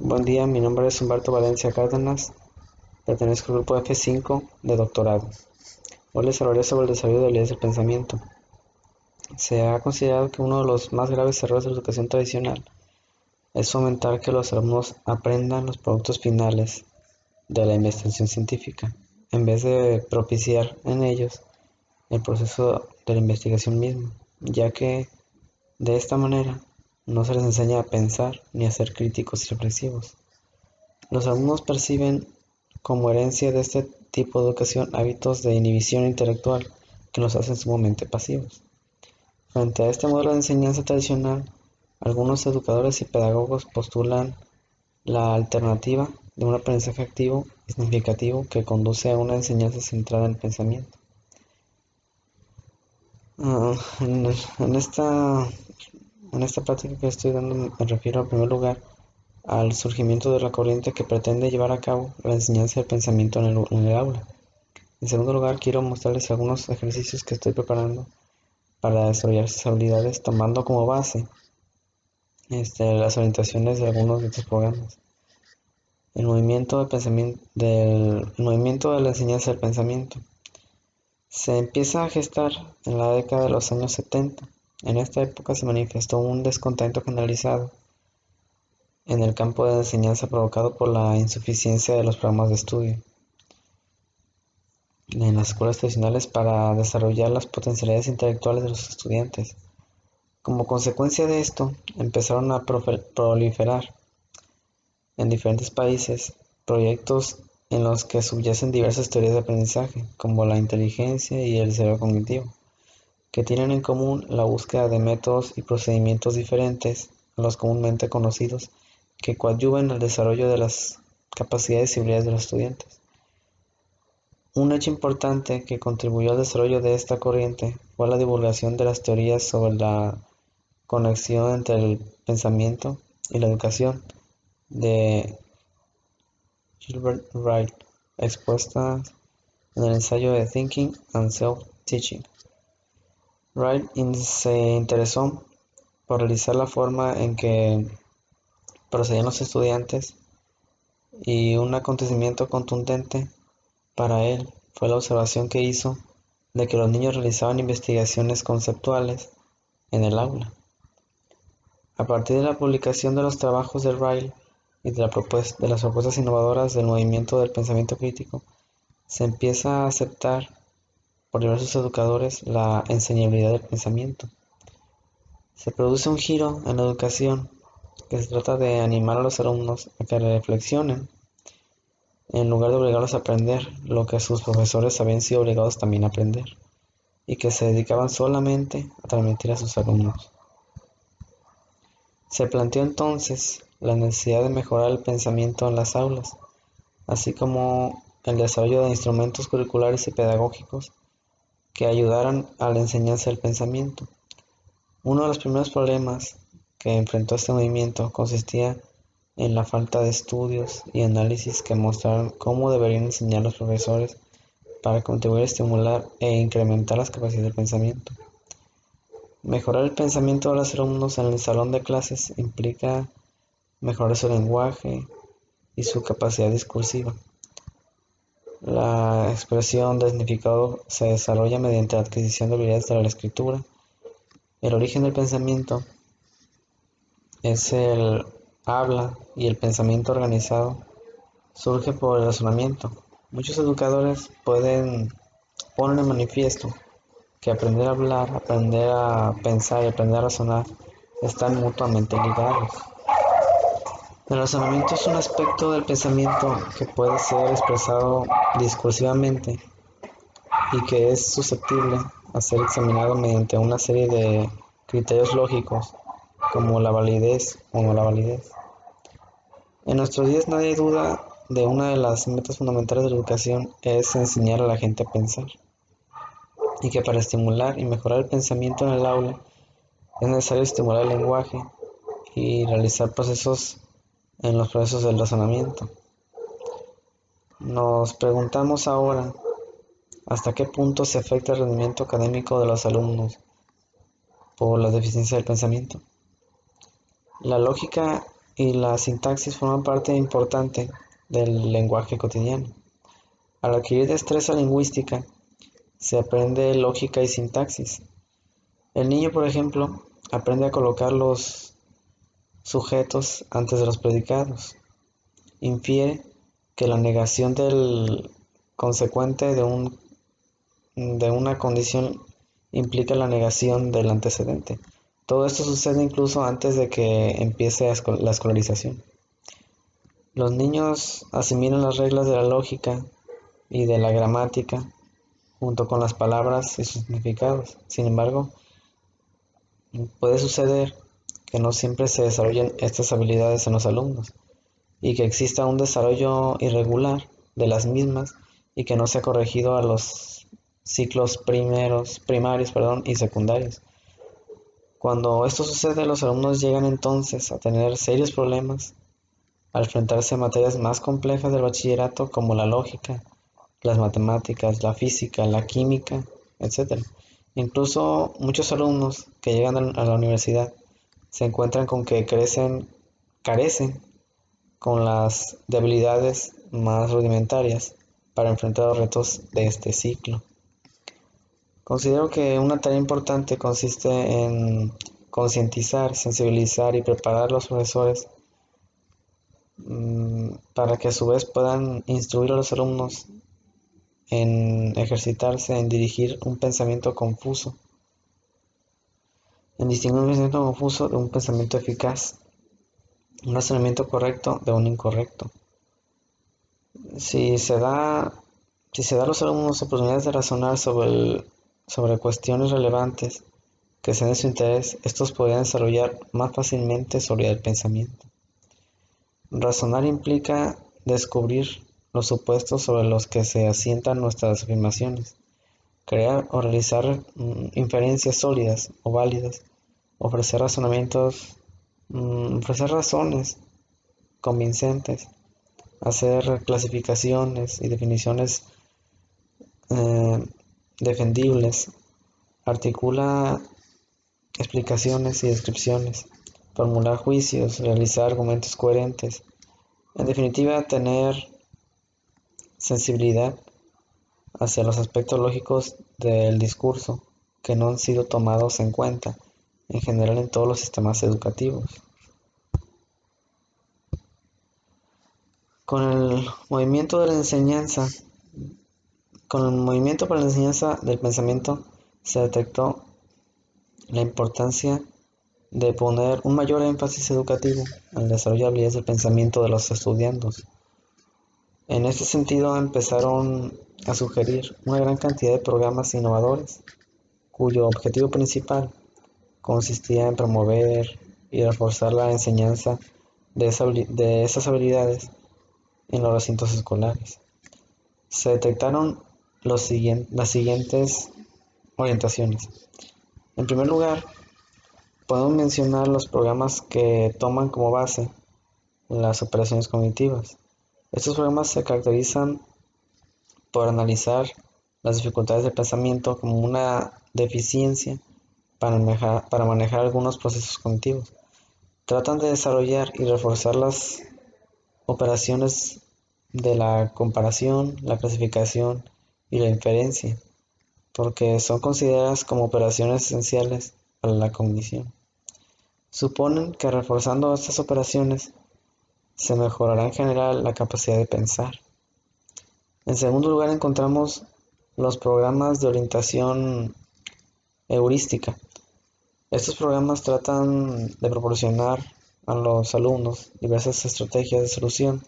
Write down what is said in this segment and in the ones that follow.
Buen día, mi nombre es Humberto Valencia Cárdenas, pertenezco al grupo F5 de doctorado. Hoy les hablaré sobre el desarrollo de habilidades del pensamiento. Se ha considerado que uno de los más graves errores de la educación tradicional es fomentar que los alumnos aprendan los productos finales de la investigación científica, en vez de propiciar en ellos el proceso de la investigación misma, ya que de esta manera no se les enseña a pensar ni a ser críticos y reflexivos. Los alumnos perciben como herencia de este tipo de educación hábitos de inhibición intelectual que los hacen sumamente pasivos. Frente a este modelo de enseñanza tradicional, algunos educadores y pedagogos postulan la alternativa de un aprendizaje activo y significativo que conduce a una enseñanza centrada en el pensamiento. En esta práctica que estoy dando me refiero en primer lugar al surgimiento de la corriente que pretende llevar a cabo la enseñanza del pensamiento en el aula. En segundo lugar, quiero mostrarles algunos ejercicios que estoy preparando para desarrollar sus habilidades, tomando como base las orientaciones de algunos de estos programas. El movimiento de la enseñanza del pensamiento se empieza a gestar en la década de los años 70. En esta época se manifestó un descontento generalizado en el campo de enseñanza provocado por la insuficiencia de los programas de estudio en las escuelas tradicionales para desarrollar las potencialidades intelectuales de los estudiantes. Como consecuencia de esto, empezaron a proliferar en diferentes países proyectos en los que subyacen diversas teorías de aprendizaje, como la inteligencia y el cerebro cognitivo, que tienen en común la búsqueda de métodos y procedimientos diferentes a los comúnmente conocidos que coadyuven al desarrollo de las capacidades y habilidades de los estudiantes. Un hecho importante que contribuyó al desarrollo de esta corriente fue la divulgación de las teorías sobre la conexión entre el pensamiento y la educación de Gilbert Ryle, expuestas en el ensayo de Thinking and Self-Teaching. Ryle se interesó por realizar la forma en que procedían los estudiantes, y un acontecimiento contundente para él fue la observación que hizo de que los niños realizaban investigaciones conceptuales en el aula. A partir de la publicación de los trabajos de Ryle y de las propuestas innovadoras del movimiento del pensamiento crítico, se empieza a aceptar por diversos educadores la enseñabilidad del pensamiento. Se produce un giro en la educación que se trata de animar a los alumnos a que reflexionen en lugar de obligarlos a aprender lo que sus profesores habían sido obligados también a aprender, y que se dedicaban solamente a transmitir a sus alumnos. Se planteó entonces la necesidad de mejorar el pensamiento en las aulas, así como el desarrollo de instrumentos curriculares y pedagógicos que ayudaran a la enseñanza del pensamiento. Uno de los primeros problemas que enfrentó este movimiento consistía en la falta de estudios y análisis que mostraran cómo deberían enseñar los profesores para contribuir a estimular e incrementar las capacidades del pensamiento. Mejorar el pensamiento de los alumnos en el salón de clases implica mejorar su lenguaje y su capacidad discursiva. La expresión del significado se desarrolla mediante la adquisición de habilidades de la escritura. El origen del pensamiento es el habla, y el pensamiento organizado surge por el razonamiento. Muchos educadores ponen en manifiesto que aprender a hablar, aprender a pensar y aprender a razonar están mutuamente ligados. El razonamiento es un aspecto del pensamiento que puede ser expresado discursivamente y que es susceptible a ser examinado mediante una serie de criterios lógicos, como la validez o no la validez. En nuestros días nadie duda de una de las metas fundamentales de la educación es enseñar a la gente a pensar, y que para estimular y mejorar el pensamiento en el aula es necesario estimular el lenguaje y realizar procesos en los procesos del razonamiento. Nos preguntamos ahora hasta qué punto se afecta el rendimiento académico de los alumnos por la deficiencia del pensamiento. La lógica y la sintaxis forman parte importante del lenguaje cotidiano. Al adquirir destreza lingüística, se aprende lógica y sintaxis. El niño, por ejemplo, aprende a colocar los sujetos antes de los predicados. Infiere que la negación del consecuente de una condición implica la negación del antecedente. Todo esto sucede incluso antes de que empiece la escolarización. Los niños asimilan las reglas de la lógica y de la gramática junto con las palabras y sus significados. Sin embargo, puede suceder que no siempre se desarrollen estas habilidades en los alumnos y que exista un desarrollo irregular de las mismas y que no sea corregido a los ciclos primarios, y secundarios. Cuando esto sucede, los alumnos llegan entonces a tener serios problemas al enfrentarse a materias más complejas del bachillerato como la lógica, las matemáticas, la física, la química, etc. Incluso muchos alumnos que llegan a la universidad se encuentran con que carecen con las debilidades más rudimentarias para enfrentar los retos de este ciclo. Considero que una tarea importante consiste en concientizar, sensibilizar y preparar a los profesores para que a su vez puedan instruir a los alumnos en ejercitarse en dirigir un pensamiento confuso, en distinguir un pensamiento confuso de un pensamiento eficaz, un razonamiento correcto de un incorrecto. Si se da a los alumnos oportunidades de razonar sobre cuestiones relevantes que sean de su interés, estos podrían desarrollar más fácilmente sobre el pensamiento. Razonar implica descubrir los supuestos sobre los que se asientan nuestras afirmaciones, crear o realizar inferencias sólidas o válidas, ofrecer ofrecer razones convincentes, hacer clasificaciones y definiciones defendibles, articula explicaciones y descripciones, formular juicios, realizar argumentos coherentes, en definitiva, tener sensibilidad hacia los aspectos lógicos del discurso que no han sido tomados en cuenta en general en todos los sistemas educativos. Con el movimiento para la enseñanza del pensamiento se detectó la importancia de poner un mayor énfasis educativo en el desarrollo de habilidades del pensamiento de los estudiantes. En este sentido empezaron a sugerir una gran cantidad de programas innovadores, cuyo objetivo principal consistía en promover y reforzar la enseñanza de esas habilidades en los recintos escolares. Se detectaron las siguientes orientaciones. En primer lugar, podemos mencionar los programas que toman como base las operaciones cognitivas. Estos programas se caracterizan por analizar las dificultades del pensamiento como una deficiencia para manejar algunos procesos cognitivos. Tratan de desarrollar y reforzar las operaciones de la comparación, la clasificación y la inferencia, porque son consideradas como operaciones esenciales para la cognición. Suponen que reforzando estas operaciones se mejorará en general la capacidad de pensar. En segundo lugar encontramos los programas de orientación heurística. Estos programas tratan de proporcionar a los alumnos diversas estrategias de solución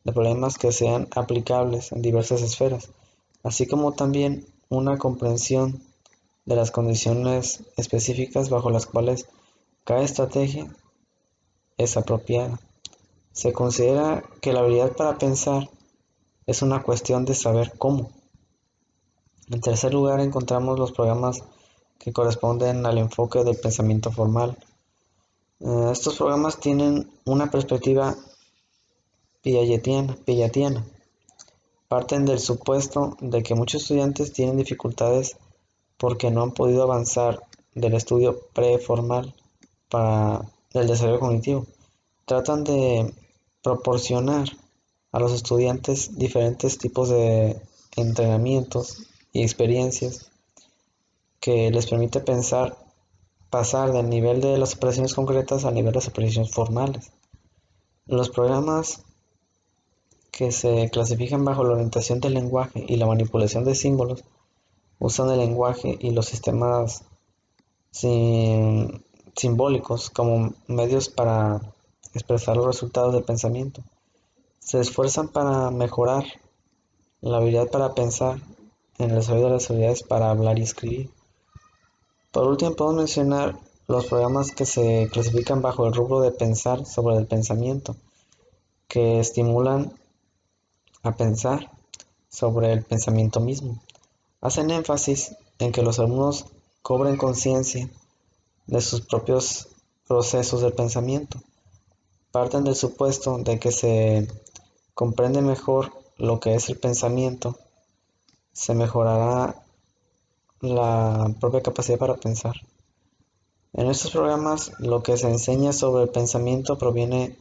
de problemas que sean aplicables en diversas esferas, así como también una comprensión de las condiciones específicas bajo las cuales cada estrategia es apropiada. Se considera que la habilidad para pensar es una cuestión de saber cómo. En tercer lugar encontramos los programas que corresponden al enfoque del pensamiento formal. Estos programas tienen una perspectiva piagetiana. Parten del supuesto de que muchos estudiantes tienen dificultades porque no han podido avanzar del estudio preformal para el desarrollo cognitivo. tratan de proporcionar a los estudiantes diferentes tipos de entrenamientos y experiencias que les permite pasar del nivel de las operaciones concretas al nivel de las operaciones formales. Los programas que se clasifican bajo la orientación del lenguaje y la manipulación de símbolos usan el lenguaje y los sistemas simbólicos como medios para expresar los resultados del pensamiento. Se esfuerzan para mejorar la habilidad para pensar en el desarrollo de las habilidades para hablar y escribir. Por último, podemos mencionar los programas que se clasifican bajo el rubro de pensar sobre el pensamiento, que estimulan a pensar sobre el pensamiento mismo. Hacen énfasis en que los alumnos cobren conciencia de sus propios procesos del pensamiento. Parten del supuesto de que se comprende mejor lo que es el pensamiento, se mejorará la propia capacidad para pensar. En estos programas, lo que se enseña sobre el pensamiento proviene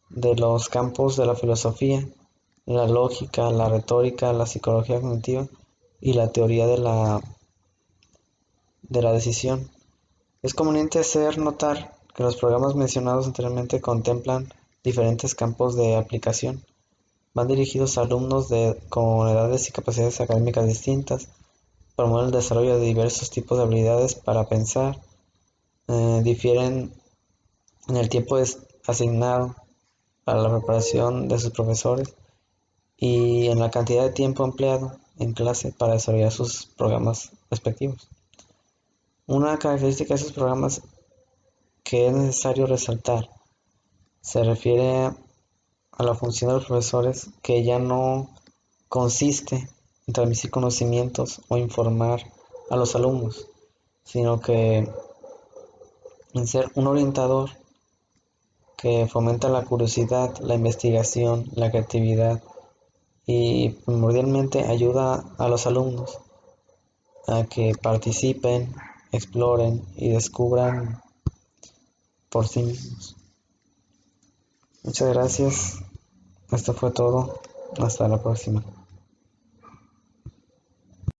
de los campos de la filosofía, la lógica, la retórica, la psicología cognitiva y la teoría de la decisión. Es conveniente hacer notar que los programas mencionados anteriormente contemplan diferentes campos de aplicación. Van dirigidos a alumnos con edades y capacidades académicas distintas, promueven el desarrollo de diversos tipos de habilidades para pensar, difieren en el tiempo asignado para la preparación de sus profesores y en la cantidad de tiempo empleado en clase para desarrollar sus programas respectivos. Una característica de esos programas que es necesario resaltar se refiere a la función de los profesores, que ya no consiste en transmitir conocimientos o informar a los alumnos, sino que en ser un orientador que fomenta la curiosidad, la investigación, la creatividad y primordialmente ayuda a los alumnos a que participen, exploren y descubran por sí mismos. Muchas gracias. Esto fue todo. Hasta la próxima.